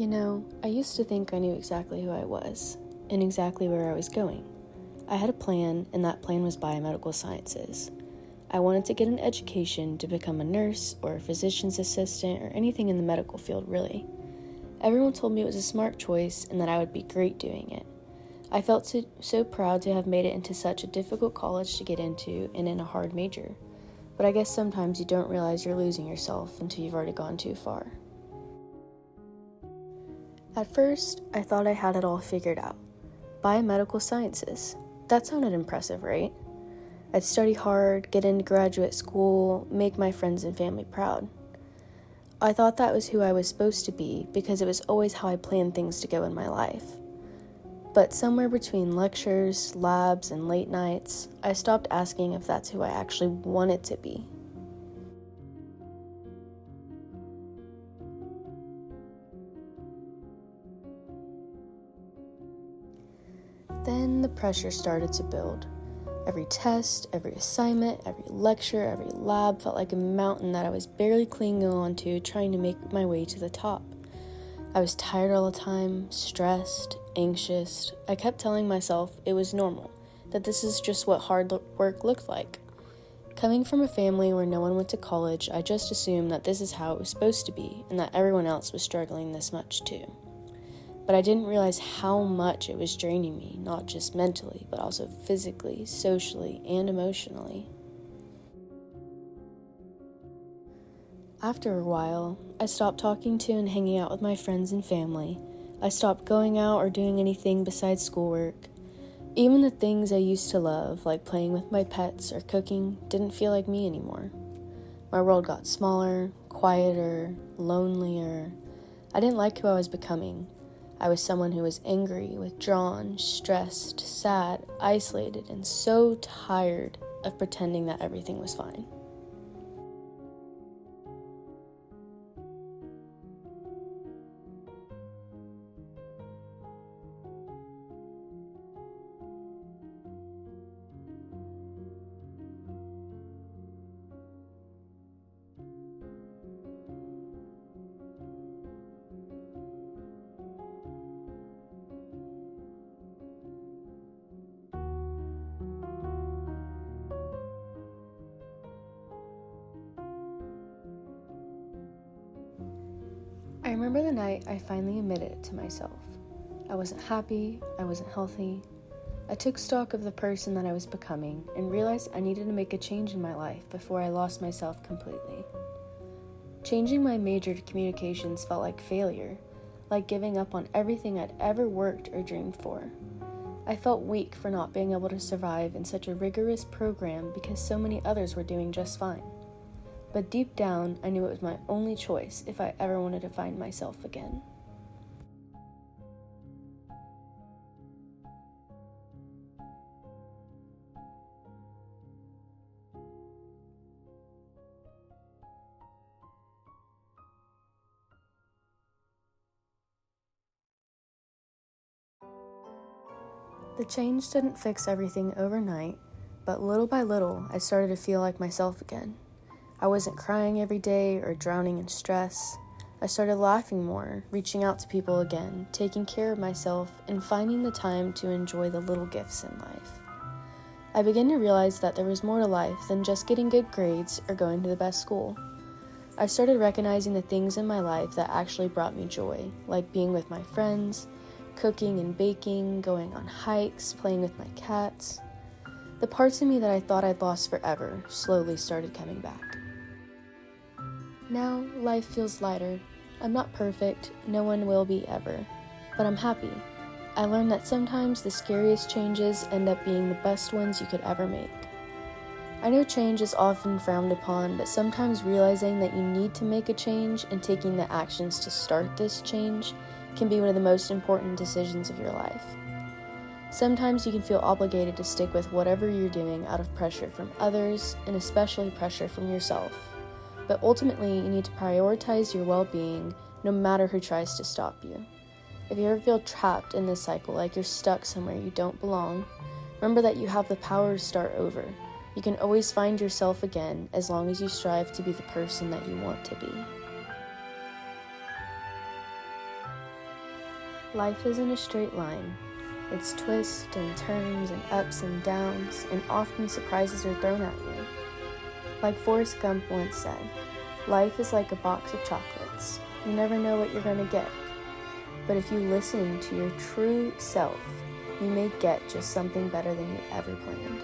I used to think I knew exactly who I was and exactly where I was going. I had a plan, and that plan was biomedical sciences. I wanted to get an education to become a nurse or a physician's assistant or anything in the medical field, really. Everyone told me it was a smart choice and that I would be great doing it. I felt so proud to have made it into such a difficult college to get into and in a hard major. But I guess sometimes you don't realize you're losing yourself until you've already gone too far. At first, I thought I had it all figured out. Biomedical sciences. That sounded impressive, right? I'd study hard, get into graduate school, make my friends and family proud. I thought that was who I was supposed to be because it was always how I planned things to go in my life. But somewhere between lectures, labs, and late nights, I stopped asking if that's who I actually wanted to be. Then the pressure started to build. Every test, every assignment, every lecture, every lab felt like a mountain that I was barely clinging on to, trying to make my way to the top. I was tired all the time, stressed, anxious. I kept telling myself it was normal, that this is just what hard work looked like. Coming from a family where no one went to college, I just assumed that this is how it was supposed to be, and that everyone else was struggling this much too. But I didn't realize how much it was draining me, not just mentally, but also physically, socially, and emotionally. After a while, I stopped talking to and hanging out with my friends and family. I stopped going out or doing anything besides schoolwork. Even the things I used to love, like playing with my pets or cooking, didn't feel like me anymore. My world got smaller, quieter, lonelier. I didn't like who I was becoming. I was someone who was angry, withdrawn, stressed, sad, isolated, and so tired of pretending that everything was fine. I remember the night I finally admitted it to myself. I wasn't happy, I wasn't healthy. I took stock of the person that I was becoming and realized I needed to make a change in my life before I lost myself completely. Changing my major to communications felt like failure, like giving up on everything I'd ever worked or dreamed for. I felt weak for not being able to survive in such a rigorous program because so many others were doing just fine. But deep down, I knew it was my only choice if I ever wanted to find myself again. The change didn't fix everything overnight, but little by little, I started to feel like myself again. I wasn't crying every day or drowning in stress. I started laughing more, reaching out to people again, taking care of myself, and finding the time to enjoy the little gifts in life. I began to realize that there was more to life than just getting good grades or going to the best school. I started recognizing the things in my life that actually brought me joy, like being with my friends, cooking and baking, going on hikes, playing with my cats. The parts of me that I thought I'd lost forever slowly started coming back. Now, life feels lighter. I'm not perfect, no one will be ever, but I'm happy. I learned that sometimes the scariest changes end up being the best ones you could ever make. I know change is often frowned upon, but sometimes realizing that you need to make a change and taking the actions to start this change can be one of the most important decisions of your life. Sometimes you can feel obligated to stick with whatever you're doing out of pressure from others, and especially pressure from yourself. But ultimately, you need to prioritize your well-being no matter who tries to stop you. If you ever feel trapped in this cycle, like you're stuck somewhere you don't belong, remember that you have the power to start over. You can always find yourself again as long as you strive to be the person that you want to be. Life isn't a straight line. It's twists and turns and ups and downs, and often surprises are thrown at you. Like Forrest Gump once said, life is like a box of chocolates. You never know what you're going to get. But if you listen to your true self, you may get just something better than you ever planned.